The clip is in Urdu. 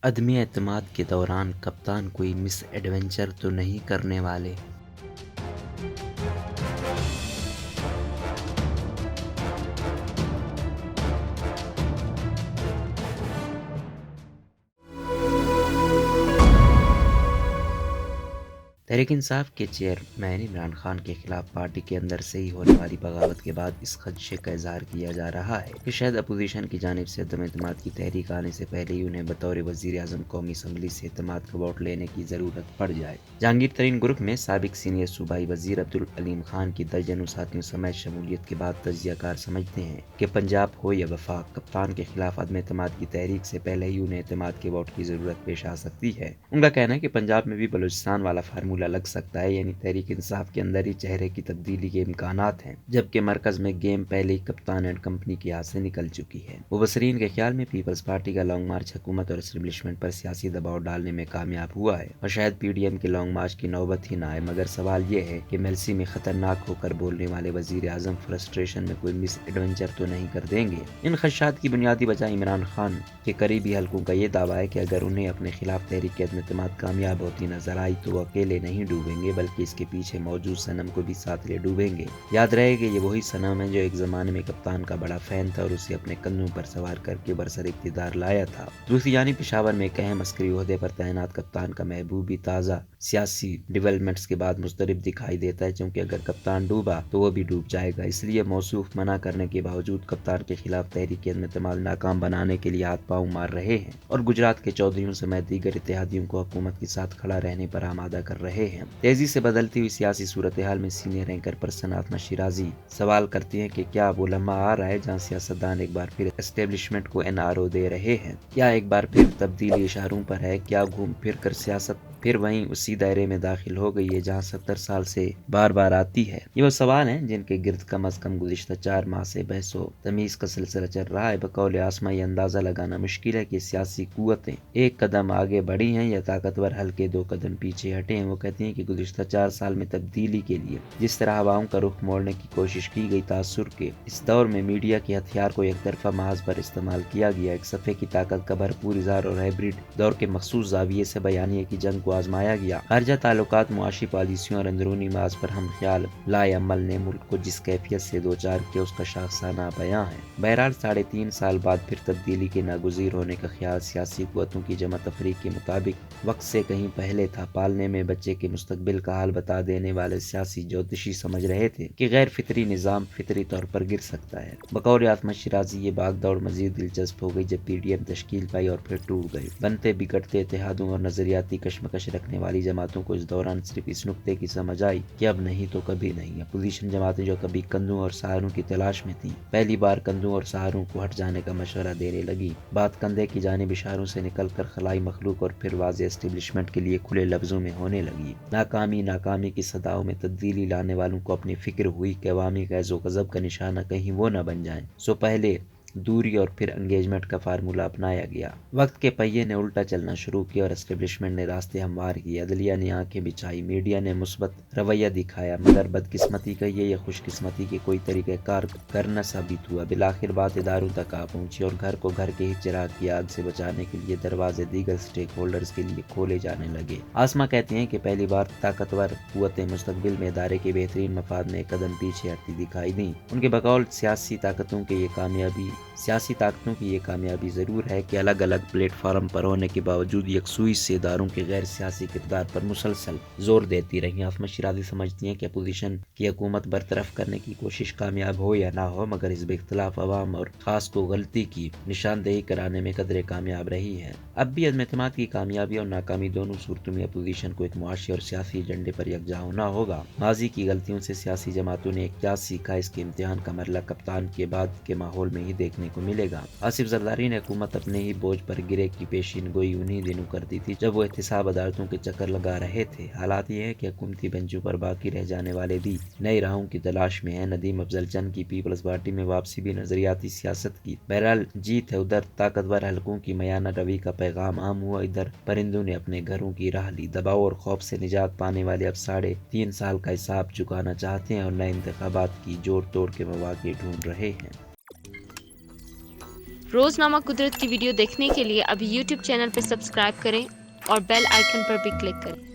عدم اعتماد کے دوران کپتان کوئی مس ایڈونچر تو نہیں کرنے والے؟ تحریک انصاف کے چیئرمین عمران خان کے خلاف پارٹی کے اندر سے ہی ہونے والی بغاوت کے بعد اس خدشے کا اظہار کیا جا رہا ہے کہ شاید اپوزیشن کی جانب سے عدم اعتماد کی تحریک آنے سے پہلے ہی انہیں بطور وزیر اعظم قومی اسمبلی سے اعتماد کا ووٹ لینے کی ضرورت پڑ جائے۔ جہانگیر ترین گروپ میں سابق سینئر صوبائی وزیر عبدالعلیم خان کی درجنوں ساتھیوں سمیت شمولیت کے بعد تجزیہ کار سمجھتے ہیں کہ پنجاب ہو یا وفاق، کپتان کے خلاف عدم اعتماد کی تحریک سے پہلے ہی انہیں اعتماد کے ووٹ کی ضرورت پیش آ سکتی ہے۔ ان کا کہنا ہے کہ پنجاب میں بھی بلوچستان والا فارمولہ لگ سکتا ہے، یعنی تحریک انصاف کے اندر ہی چہرے کی تبدیلی کے امکانات ہیں، جبکہ مرکز میں گیم پہلے ہی کپتان اینڈ کمپنی کے ہاتھ سے نکل چکی ہے۔ مبصرین کے خیال میں پیپلز پارٹی کا لانگ مارچ حکومت اور اسٹیبلشمنٹ پر سیاسی دباؤ ڈالنے میں کامیاب ہوا ہے اور شاید پی ڈی ایم کے لانگ مارچ کی نوبت ہی نہ آئے، مگر سوال یہ ہے کہ میلسی میں خطرناک ہو کر بولنے والے وزیر اعظم فرسٹریشن میں کوئی مس ایڈونچر تو نہیں کر دیں گے؟ ان خدشات کی بنیادی وجہ عمران خان کے قریبی حلقوں کا یہ دعویٰ ہے کہ اگر انہیں اپنے خلاف تحریک عدم اعتماد کامیاب ہوتی نظر آئی تو وہ اکیلے نہیں ڈوبیں گے، بلکہ اس کے پیچھے موجود صنم کو بھی ساتھ لے ڈوبیں گے۔ یاد رہے کہ یہ وہی صنم ہے جو ایک زمانے میں کپتان کا بڑا فین تھا اور اسے اپنے کندھوں پر سوار کر کے برسر اقتدار لایا تھا۔ دوسری جانب پشاور میں ایک اہم عسکری عہدے پر تعینات کپتان کا محبوب بھی تازہ سیاسی ڈیولپمنٹس کے بعد مضطرب دکھائی دیتا ہے، چونکہ اگر کپتان ڈوبا تو وہ بھی ڈوب جائے گا۔ اس لیے موصوف منع کرنے کے باوجود کپتان کے خلاف تحریک عدم اعتماد ناکام بنانے کے لیے ہاتھ پاؤں مار رہے ہیں اور گجرات کے چودھریوں سمیت دیگر اتحادیوں کو حکومت کے ساتھ کھڑا رہنے پر آمادہ کر رہے ہیں۔ تیزی سے بدلتی ہوئی سیاسی صورتحال میں سینئر اینکر پرسن آتما شیرازی سوال کرتی ہیں کہ کیا وہ لمحہ آ رہا ہے جہاں سیاستدان ایک بار پھر اسٹیبلشمنٹ کو این آر او دے رہے ہیں، یا ایک بار پھر تبدیلی اشاروں پر ہے؟ کیا گھوم پھر کر سیاست پھر وہیں اسی دائرے میں داخل ہو گئی ہے جہاں 70 سال سے بار بار آتی ہے؟ یہ وہ سوال ہیں جن کے گرد کم از کم گزشتہ 4 ماہ سے بحث و تمیز کا سلسلہ چل رہا ہے۔ بقول آسما یہ اندازہ لگانا مشکل ہے کہ سیاسی قوتیں ایک قدم آگے بڑھی ہیں یا طاقتور حلقے 2 قدم پیچھے ہٹے ہیں۔ وہ کہتی ہیں کہ گزشتہ 4 سال میں تبدیلی کے لیے جس طرح عوام کا رخ موڑنے کی کوشش کی گئی، تاثر کے اس دور میں میڈیا کے ہتھیار کو یک طرفہ محاذ پر استعمال کیا گیا، ایک صفحے کی طاقت کا بھرپور اظہار اور ہائبرڈ دور کے مخصوص زاویے سے بیانیے کی جنگ کو آزمایا گیا۔ خارجہ تعلقات، معاشی پالیسیوں اور اندرونی محاذ پر ہم خیال لائے عمل نے ملک کو جس کیفیت سے دوچار کیا اس کا شاخسانہ بیان ہے۔ بہرحال 3.5 سال بعد پھر تبدیلی کے ناگزیر ہونے کا خیال سیاسی قوتوں کی جمع تفریق کے مطابق وقت سے کہیں پہلے تھا۔ پالنے میں بچے کے مستقبل کا حال بتا دینے والے سیاسی جوتشی سمجھ رہے تھے کہ غیر فطری نظام فطری طور پر گر سکتا ہے۔ بقول آتما شیرازی یہ بھاگ دوڑ مزید دلچسپ ہو گئی جب پی ڈی ایم تشکیل پائی اور پھر ٹوٹ گئی۔ بنتے بگڑتے اتحادوں اور نظریاتی کشمکش رکھنے والی جماعتوں کو اس دوران صرف اس نکتے کی سمجھ آئی کہ اب نہیں تو کبھی نہیں۔ اپوزیشن جماعتیں جو کبھی کندھوں اور سہاروں کی تلاش میں تھیں، پہلی بار کندھوں اور سہاروں کو ہٹ جانے کا مشورہ دینے لگی۔ بات کندھے کی جانب اشاروں سے نکل کر خلائی مخلوق اور پھر واضح اسٹیبلشمنٹ کے لیے کھلے لفظوں میں ہونے لگی۔ ناکامی کی صداؤں میں تبدیلی لانے والوں کو اپنی فکر ہوئی کہ عوامی غیظ و غضب کا نشانہ کہیں وہ نہ بن جائیں، سو پہلے دوری اور پھر انگیجمنٹ کا فارمولہ اپنایا گیا۔ وقت کے پہیے نے الٹا چلنا شروع کیا اور اسٹیبلشمنٹ نے راستے ہموار کیے۔ عدلیہ نے آنکھیں بچھائی، میڈیا نے مثبت رویہ دکھایا، مگر بدقسمتی کہیے یا خوش قسمتی کے کوئی طریقہ کار نہ ثابت ہوا۔ بالآخر بات اداروں تک آ پہنچی اور گھر کو گھر کے ہی چراغ کی آگ سے بچانے کے لیے دروازے دیگر اسٹیک ہولڈرز کے لیے کھولے جانے لگے۔ آسما کہتی ہیں کہ پہلی بار طاقتور قوتیں مستقبل میں ادارے کے بہترین مفاد میں ایک قدم پیچھے ہٹتی دکھائی دیں۔ ان کے بقول سیاسی طاقتوں کی یہ کامیابی ضرور ہے کہ الگ الگ پلیٹ فارم پر ہونے کے باوجود یکسوئی سے اداروں کے غیر سیاسی کردار پر مسلسل زور دیتی رہی۔ آسما شیرازی سمجھتی ہیں کہ اپوزیشن کی حکومت برطرف کرنے کی کوشش کامیاب ہو یا نہ ہو، مگر حزب اختلاف عوام اور خاص کو غلطی کی نشاندہی کرانے میں قدرے کامیاب رہی ہے۔ اب بھی عدم اعتماد کی کامیابی اور ناکامی دونوں صورتوں میں اپوزیشن کو ایک معاشی اور سیاسی ایجنڈے پر یکجا ہونا ہوگا۔ ماضی کی غلطیوں سے سیاسی جماعتوں نے کیا سیکھا، اس کے امتحان کا مرحلہ کپتان کے بعد کے ماحول میں ہی دیکھنے کو ملے گا۔ آصف زرداری نے حکومت اپنے ہی بوجھ پر گرے کی پیشین گوئی انہی دنوں کر دی تھی جب وہ احتساب عدالتوں کے چکر لگا رہے تھے۔ حالات یہ ہے کہ حکومتی بینچوں پر باقی رہ جانے والے بھی نئی راہوں کی تلاش میں ہیں۔ ندیم افضل چند کی پیپلز پارٹی میں واپسی بھی نظریاتی سیاست کی بہرحال جیت ہے۔ ادھر طاقتور حلقوں کی میانہ روی کا پیغام عام ہوا، ادھر پرندوں نے اپنے گھروں کی راہ لی۔ دباؤ اور خوف سے نجات پانے والے اب 3.5 سال کا حساب چکانا چاہتے ہیں اور نئے انتخابات کی جوڑ توڑ کے مواقع ڈھونڈ رہے ہیں۔ روزنامہ قدرت کی ویڈیو دیکھنے کے لیے ابھی یوٹیوب چینل پر سبسکرائب کریں اور بیل آئیکن پر بھی کلک کریں۔